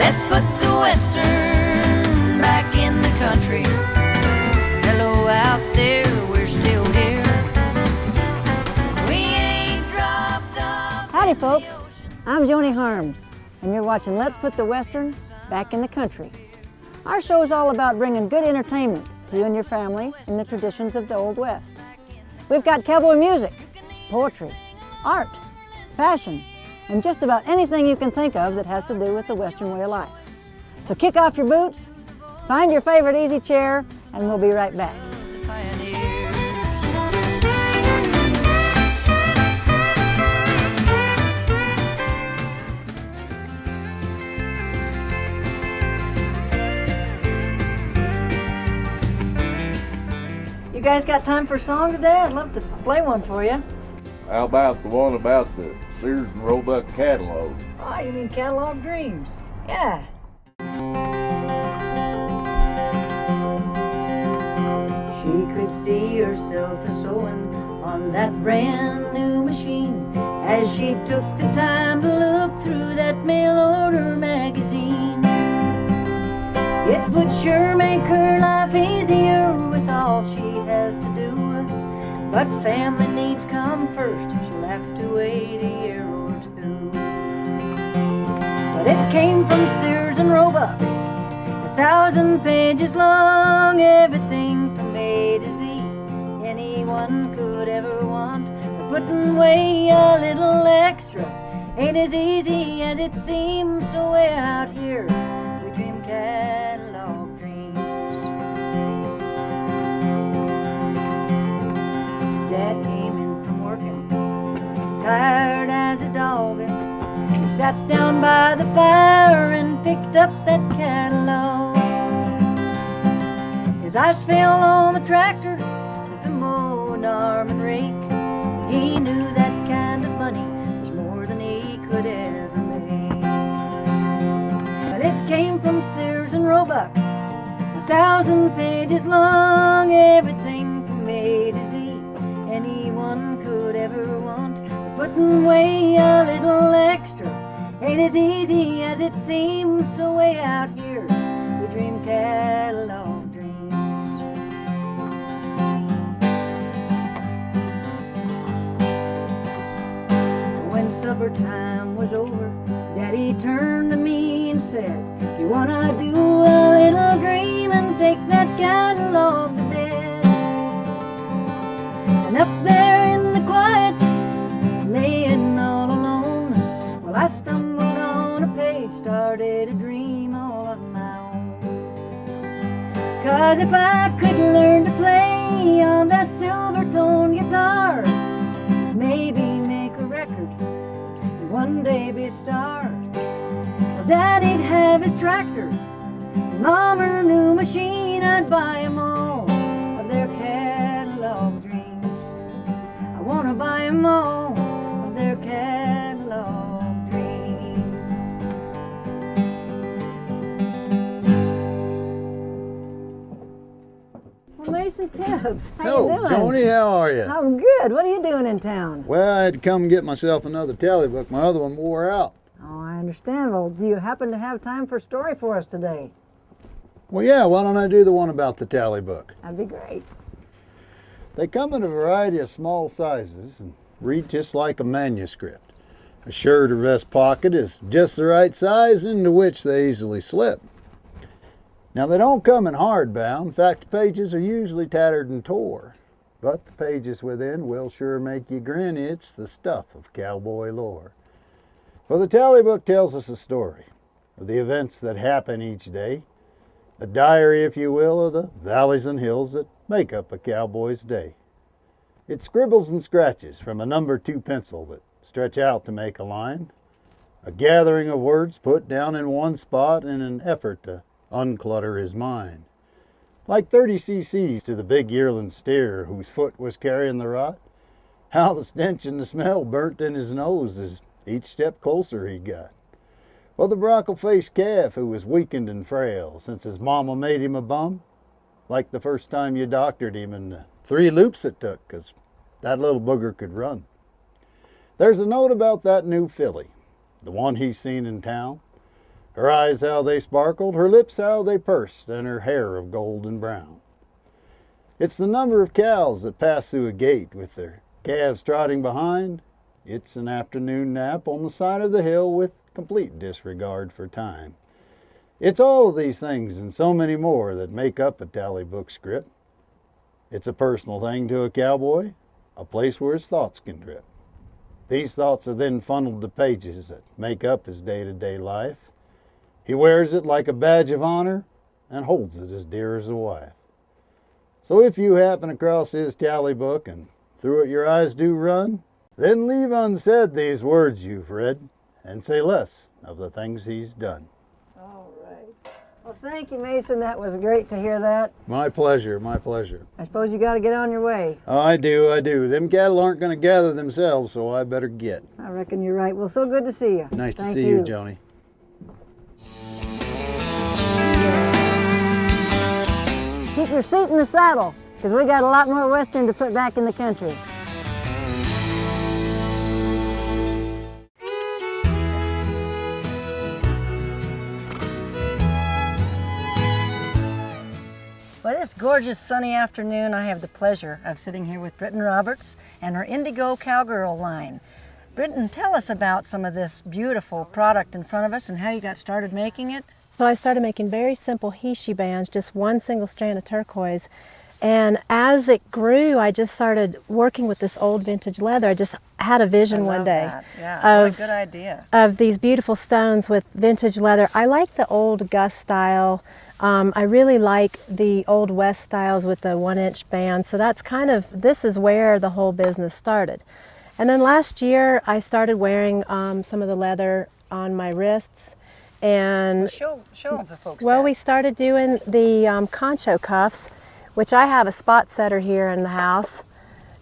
Let's put the Western back in the country. Hello out there, we're still here. We ain't dropped off. Howdy folks, I'm Joni Harms, and you're watching Let's Put the Western Back in the Country. Our show is all about bringing good entertainment to you and your family in the traditions of the Old West. We've got cowboy music, poetry, art, fashion, and just about anything you can think of that has to do with the Western way of life. So kick off your boots, find your favorite easy chair, and we'll be right back. You guys got time for a song today? I'd love to play one for you. How about the one about the Sears and Roebuck catalog? Oh, you mean Catalog Dreams? Yeah. She could see herself a-sewing on that brand new machine as she took the time to look through that mail order magazine. It would sure make her life easier with all she has to do, but family needs come first. She'll have to wait a year or two. But it came from Sears and Roebuck, 1,000 pages long, everything from A to Z anyone could ever want. But putting away a little extra ain't as easy as it seems, so way out here we dream catalog dreams. Dad came in from working, tired as a dog, and he sat down by the fire and picked up that catalog. His eyes fell on the tractor with the mowing arm and rake. He knew that kind of money was more than he could ever make. But it came from Sears and Roebuck, 1,000 pages long, everything from A to Z anyone could ever want. But putting away a little extra ain't as easy as it seems, so way out here we dream catalog dreams. When supper time was over, Daddy turned to me and said, "You wanna do a little dream and take that catalog to bed?" And up there in the quiet, laying all alone, well, I stumbled on a page, started a dream all of my own. 'Cause if I could learn to play on that silver tone guitar, maybe make a record and one day be a star. Well, Daddy'd have his tractor, and Mom her new machine, I'd buy 'em all of their catalog dreams. I wanna buy 'em all of their catalog dreams. Well, Mason Tibbs, how Hello, you doing? Joni, how are you? I'm good. What are you doing in town? Well, I had to come and get myself another tally book. My other one wore out. Oh, I understand. Well, do you happen to have time for a story for us today? Well, yeah, why don't I do the one about the tally book? That'd be great. They come in a variety of small sizes and read just like a manuscript. A shirt or vest pocket is just the right size into which they easily slip. Now, they don't come in hardbound. In fact, the pages are usually tattered and tore. But the pages within will sure make you grin. It's the stuff of cowboy lore. For the tally book tells us a story of the events that happen each day, a diary, if you will, of the valleys and hills that make up a cowboy's day. It scribbles and scratches from a number 2 pencil that stretch out to make a line, a gathering of words put down in one spot in an effort to unclutter his mind. Like 30 cc's to the big yearling steer whose foot was carrying the rot, how the stench and the smell burnt in his nose as each step closer he got. Or the brockle-faced calf who was weakened and frail since his mama made him a bum, like the first time you doctored him and the 3 loops it took, 'cause that little booger could run. There's a note about that new filly, the one he's seen in town, Her eyes how they sparkled, her lips how they pursed, and her hair of golden brown. It's the number of cows that pass through a gate with their calves trotting behind. It's an afternoon nap on the side of the hill with complete disregard for time. It's all of these things and so many more that make up a tally book script. It's a personal thing to a cowboy, a place where his thoughts can drip. These thoughts are then funneled to pages that make up his day-to-day life. He wears it like a badge of honor and holds it as dear as a wife. So if you happen across his tally book and through it your eyes do run, then leave unsaid these words you've read and say less of the things he's done. All right. Well, thank you, Mason. That was great to hear that. My pleasure, my pleasure. I suppose you got to get on your way. Oh, I do. Them cattle aren't going to gather themselves, so I better get. I reckon you're right. Well, so good to see you. Nice to Thank see you, Joni. Keep your seat in the saddle, because we got a lot more Western to put back in the country. Well, this gorgeous sunny afternoon, I have the pleasure of sitting here with Brennan Roberts and her Indigo Cowgirl line. Brennan, tell us about some of this beautiful product in front of us and how you got started making it. So I started making very simple Hishi bands, just one single strand of turquoise. And as it grew, I just started working with this old vintage leather. I just had a vision one day what a good idea. of these beautiful stones with vintage leather. I like the old Gus style. I really like the old West styles with the 1-inch band. So that's kind of, this is where the whole business started. And then last year I started wearing some of the leather on my wrists. And Show the folks well, that. we started doing the concho cuffs, which I have a spot setter here in the house.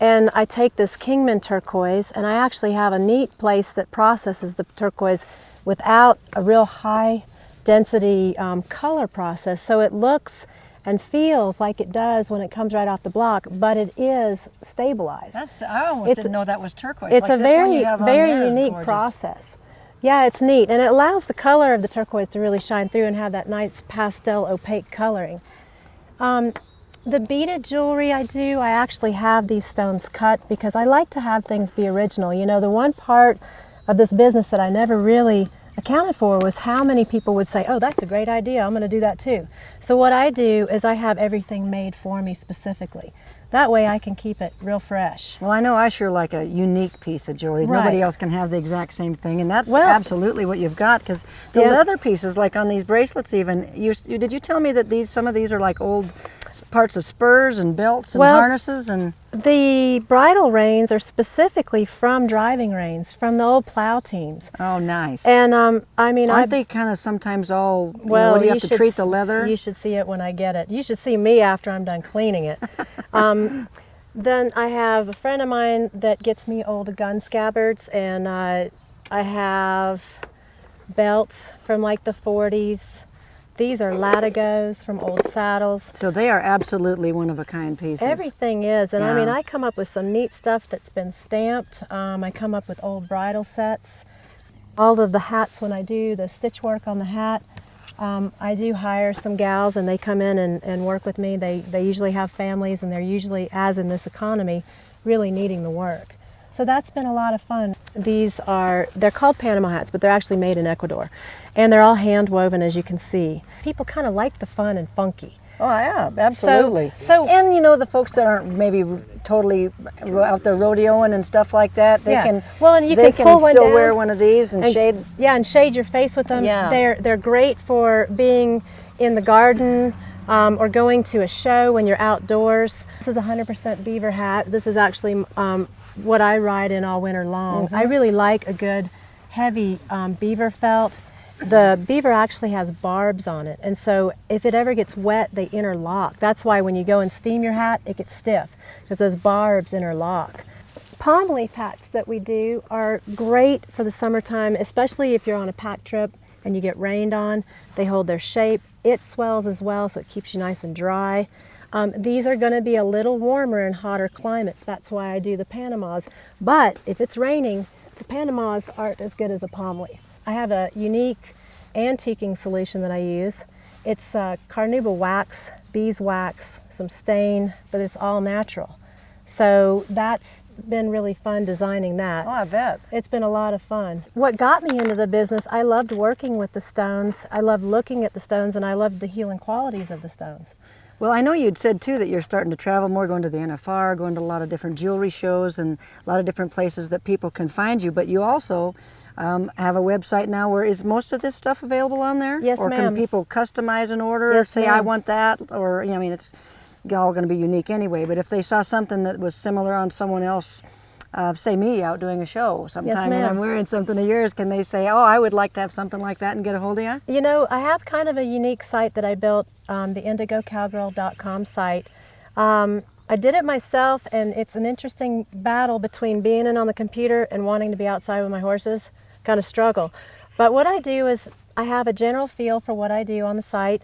And I take this Kingman turquoise, and I actually have a neat place that processes the turquoise without a real high density color process. So it looks and feels like it does when it comes right off the block, but it is stabilized. I almost didn't know that was turquoise. It's like a this one you very, have on very there is unique gorgeous. process. Yeah, it's neat, and it allows the color of the turquoise to really shine through and have that nice pastel opaque coloring. The beaded jewelry I actually have these stones cut because I like to have things be original. You know, the one part of this business that I never really accounted for was how many people would say, oh, that's a great idea, I'm going to do that too. So what I do is I have everything made for me specifically. That way I can keep it real fresh. Well, I know I sure like a unique piece of jewelry. Right. Nobody else can have the exact same thing, and that's Well, absolutely what you've got. Because the yeah. leather pieces, like on these bracelets, even did you tell me that some of these are like old parts of spurs and belts and Well, harnesses and? The bridle reins are specifically from driving reins, from the old plow teams. Oh, nice. And I mean, aren't they kind of sometimes all? well, what do you have to should treat the leather? You should see it when I get it. You should see me after I'm done cleaning it. Then I have a friend of mine that gets me old gun scabbards, and I have belts from like the 40s. These are latigos from old saddles. So they are absolutely one-of-a-kind pieces. Everything is, and I Yeah. mean, I come up with some neat stuff that's been stamped. I come up with old bridle sets. All of the hats, when I do the stitch work on the hat, I do hire some gals and they come in and work with me. They usually have families, and they're usually, as in this economy, really needing the work. So that's been a lot of fun. They're called Panama hats, but they're actually made in Ecuador. And they're all hand woven, as you can see. People kind of like the fun and funky. Oh yeah, absolutely. So- and you know, the folks that aren't maybe totally out there rodeoing and stuff like that, they Yeah. can. Well, and you they can pull one still down wear one of these and shade. Yeah, and shade your face with them. Yeah. They're great for being in the garden or going to a show when you're outdoors. This is a 100% beaver hat. This is actually what I ride in all winter long. I really like a good heavy beaver felt. The beaver actually has barbs on it, and so if it ever gets wet, they interlock. That's why when you go and steam your hat, it gets stiff, because those barbs interlock. Palm leaf hats that we do are great for the summertime, especially if you're on a pack trip and you get rained on. They hold their shape. It swells as well, so it keeps you nice and dry. These are going to be a little warmer in hotter climates. That's why I do the Panamas. But if it's raining, the Panamas aren't as good as a palm leaf. I have a unique antiquing solution that I use. It's carnauba wax, beeswax, some stain, but it's all natural. So that's been really fun designing that. Oh, I bet. It's been a lot of fun. What got me into the business, I loved working with the stones. I loved looking at the stones, and I loved the healing qualities of the stones. Well, I know you'd said too that you're starting to travel more, going to the NFR, going to a lot of different jewelry shows and a lot of different places that people can find you, but you also have a website now where is most of this stuff available on there? Yes, or ma'am. Can people customize an order, Yes, say I ma'am. want that, or, I mean, it's all going to be unique anyway, but if they saw something that was similar on someone else, say me out doing a show sometime and I'm ma'am. wearing something of yours, can they say, oh, I would like to have something like that and get a hold of you? You know, I have kind of a unique site that I built, the indigocowgirl.com site. I did it myself, and it's an interesting battle between being in on the computer and wanting to be outside with my horses, kind of struggle. But what I do is I have a general feel for what I do on the site.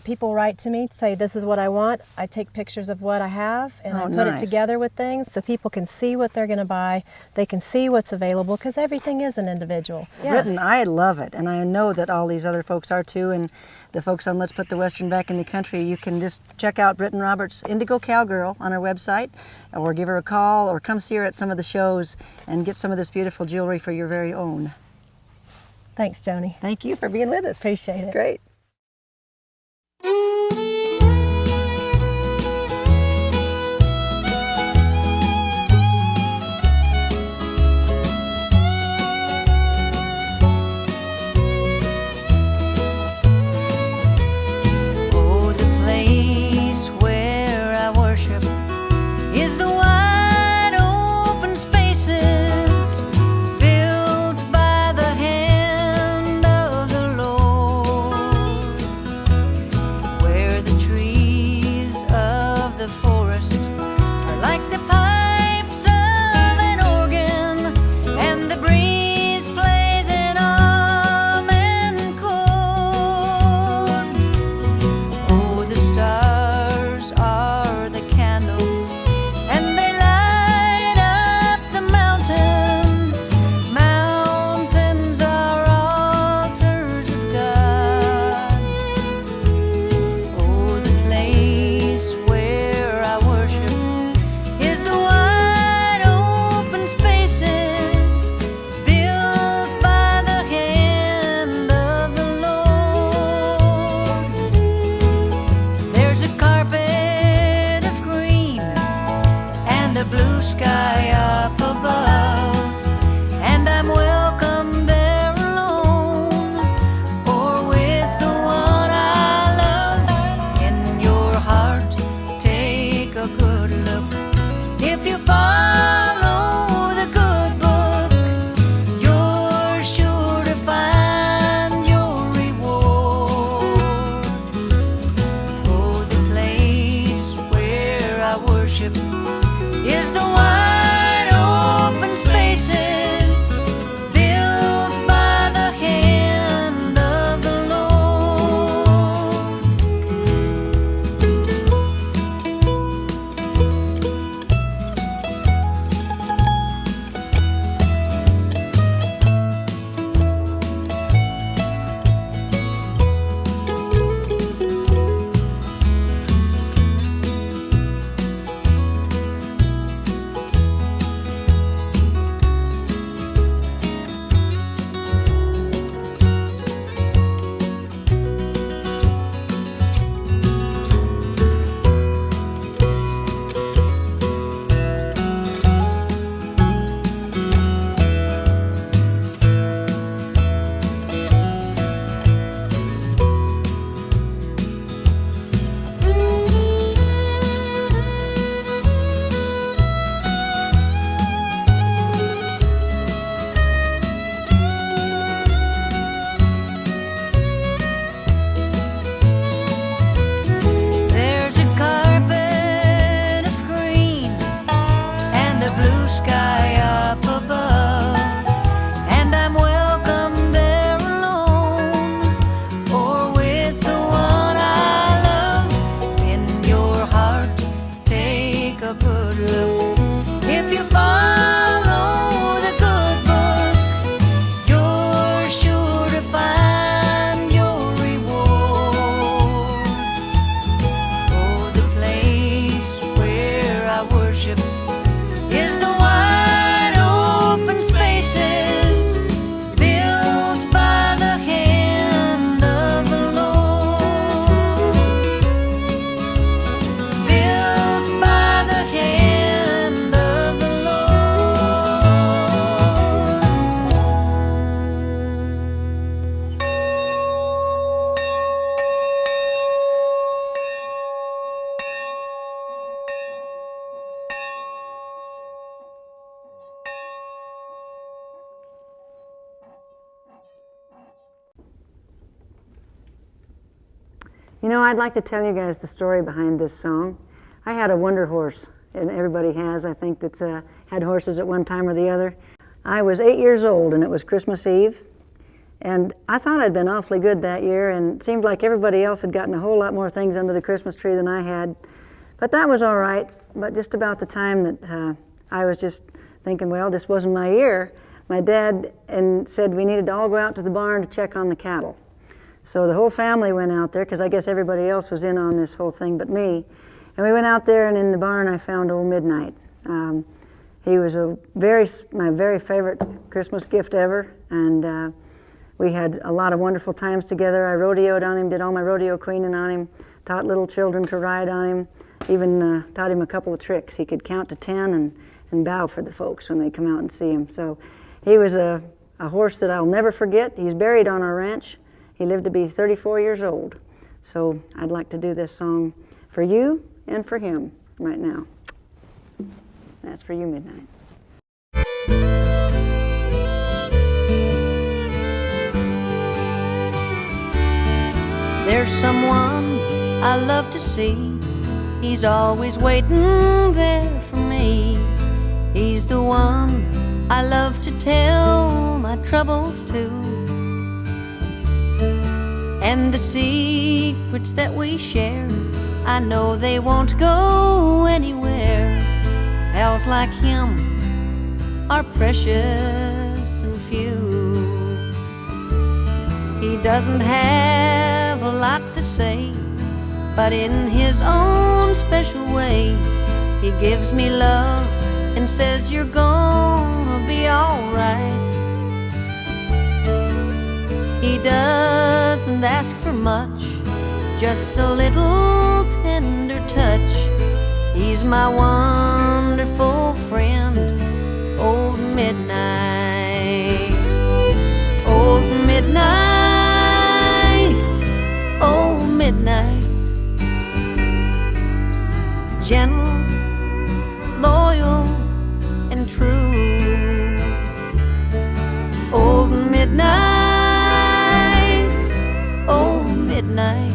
People write to me, say this is what I want. I take pictures of what I have and I put nice. it together with things so people can see what they're going to buy. They can see what's available because everything is an individual. Britton, I love it, and I know that all these other folks are too, and the folks on Let's Put the Western Back in the Country, you can just check out Britton Roberts' Indigo Cowgirl on our website, or give her a call, or come see her at some of the shows and get some of this beautiful jewelry for your very own. Thanks, Joni. Thank you for being with us. Appreciate it. Great. Oh, the place where I worship is the wide open spaces built by the hand of the Lord. You know, I'd like to tell you guys the story behind this song. I had a wonder horse, and everybody has, I think, that's had horses at one time or the other. I was 8 years old, and it was Christmas Eve, and I thought I'd been awfully good that year, and it seemed like everybody else had gotten a whole lot more things under the Christmas tree than I had. But that was all right. But just about the time that I was just thinking, well, this wasn't my year, my dad said we needed to all go out to the barn to check on the cattle. So the whole family went out there, because I guess everybody else was in on this whole thing but me. And we went out there, and in the barn I found old Midnight. He was my very favorite Christmas gift ever, and we had a lot of wonderful times together. I rodeoed on him, did all my rodeo queening on him, taught little children to ride on him, even taught him a couple of tricks. He could count to 10 and bow for the folks when they come out and see him. So he was a horse that I'll never forget. He's buried on our ranch. He lived to be 34 years old. So I'd like to do this song for you and for him right now. That's for you, Midnight. There's someone I love to see. He's always waiting there for me. He's the one I love to tell my troubles to. And the secrets that we share, I know they won't go anywhere. Pals like him are precious and few. He doesn't have a lot to say, but in his own special way, he gives me love and says you're gonna be alright. He doesn't ask for much, just a little tender touch. He's my wonderful friend, old Midnight. Old Midnight, old Midnight. Gentle, loyal, and true. Old Midnight, old Midnight.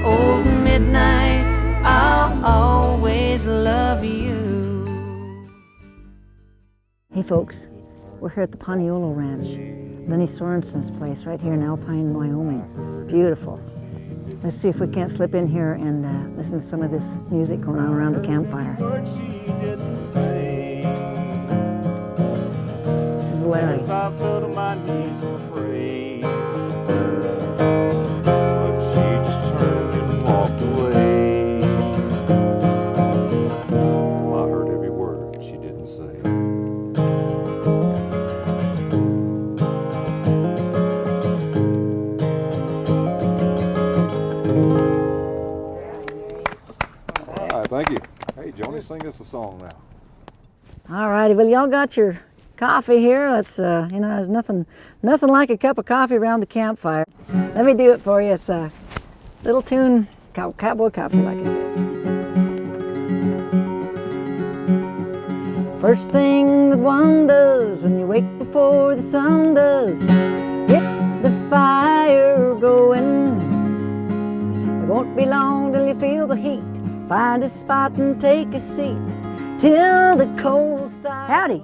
Old Midnight, I'll always love you. Hey folks, we're here at the Paniolo Ranch, Lenny Sorensen's place right here in Alpine, Wyoming. Beautiful. Let's see if we can't slip in here and listen to some of this music going on around the campfire. This is Larry. I fell to my knees and prayed, but she just turned and walked away. I heard every word she didn't say. All right, thank you. Hey, Joni, sing us a song now. All righty, well y'all got your coffee here. Let's, you know, there's nothing like a cup of coffee around the campfire. Let me do it for you. It's a little tune, Cowboy Coffee, like I said. First thing that one does when you wake before the sun does, get the fire going. It won't be long till you feel the heat. Find a spot and take a seat till the cold starts. Howdy,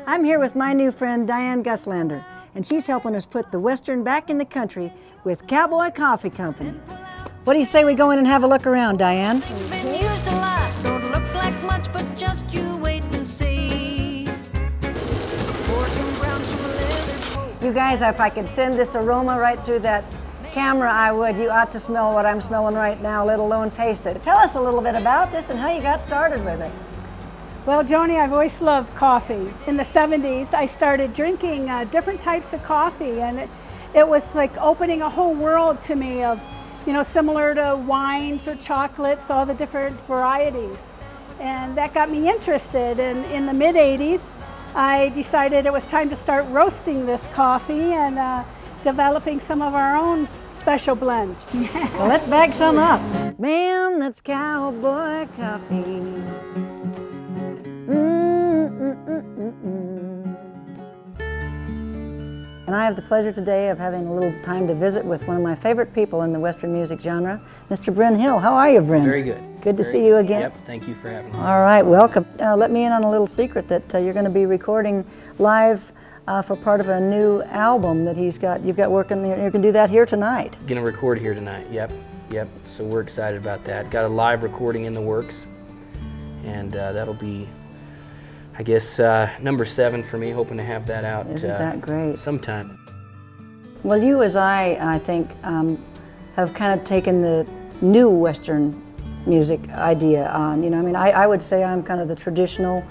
I'm here with my new friend Diane Guslander, and she's helping us put the Western back in the country with Cowboy Coffee Company. What do you say we go in and have a look around, Diane? Been used a lot, don't look like much, but just you wait and see. Pour some grounds from a leather coat. You guys, if I could send this aroma right through that camera, I would. You ought to smell what I'm smelling right now, let alone taste it. Tell us a little bit about this and how you got started with it. Well, Joni, I've always loved coffee. In the 70s, I started drinking different types of coffee, and it was like opening a whole world to me of, you know, similar to wines or chocolates, all the different varieties. And that got me interested, and in the mid-80s, I decided it was time to start roasting this coffee and developing some of our own special blends. Well, let's bag some up. Man, that's Cowboy Coffee. And I have the pleasure today of having a little time to visit with one of my favorite people in the Western music genre, Mr. Brennan Hill. How are you, Bren? Very good. Good to see you again. Yep, thank you for having me. All right, welcome. Let me in on a little secret that you're going to be recording live for part of a new album that you've got working. You can do that here tonight. Gonna record here tonight, yep. So we're excited about that. Got a live recording in the works, and that'll be, I guess, number 7 for me, hoping to have that out. Isn't that great? Sometime. Well, you, as I think, have kind of taken the new Western music idea on. You know, I mean, I would say I'm kind of the traditional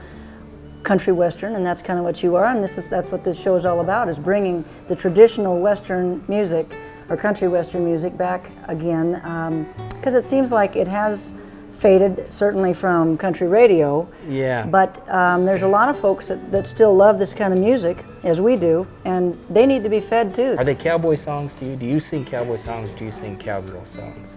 country Western, and that's kind of what you are, and that's what this show is all about, is bringing the traditional Western music, or country Western music, back again, because it seems like it has faded, certainly from country radio. Yeah. But there's a lot of folks that still love this kind of music, as we do, and they need to be fed too. Are they cowboy songs to you? Do you sing cowboy songs, or do you sing cowgirl songs?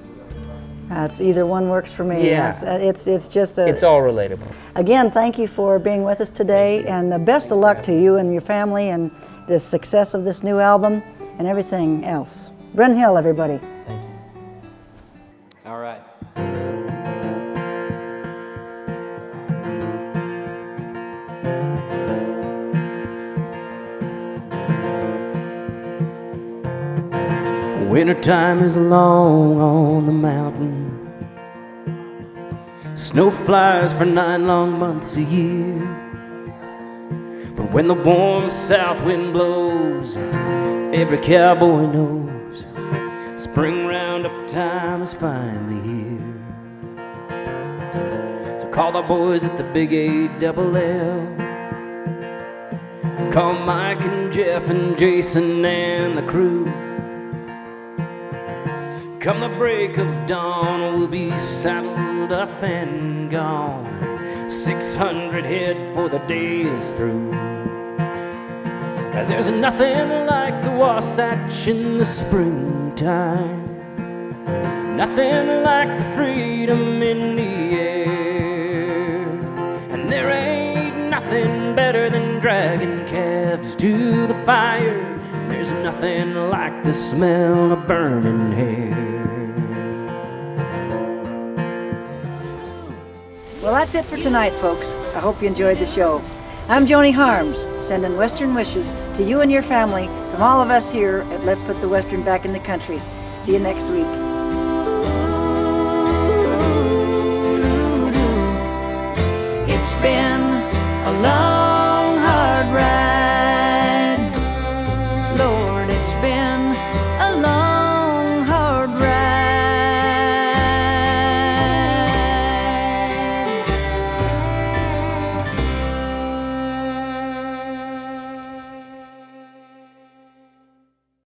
It's either one works for me. Yeah. It's just a... It's all relatable. Again, thank you for being with us today, and best of luck to you and your family and the success of this new album and everything else. Brennan Hill, everybody. Thank you. All right. Wintertime is long on the mountain. Snow flies for 9 long months a year. But when the warm south wind blows, every cowboy knows spring roundup time is finally here. So call the boys at the Big ALL. Call Mike and Jeff and Jason and the crew. Come the break of dawn, we'll be saddled up and gone. 600 head for the day is through. 'Cause there's nothing like the Wasatch in the springtime. Nothing like the freedom in the air. And there ain't nothing better than dragging calves to the fire. There's nothing like the smell of burning hair. Well, that's it for tonight, folks. I hope you enjoyed the show. I'm Joni Harms, sending Western wishes to you and your family from all of us here at Let's Put the Western Back in the Country. See you next week. It's been a long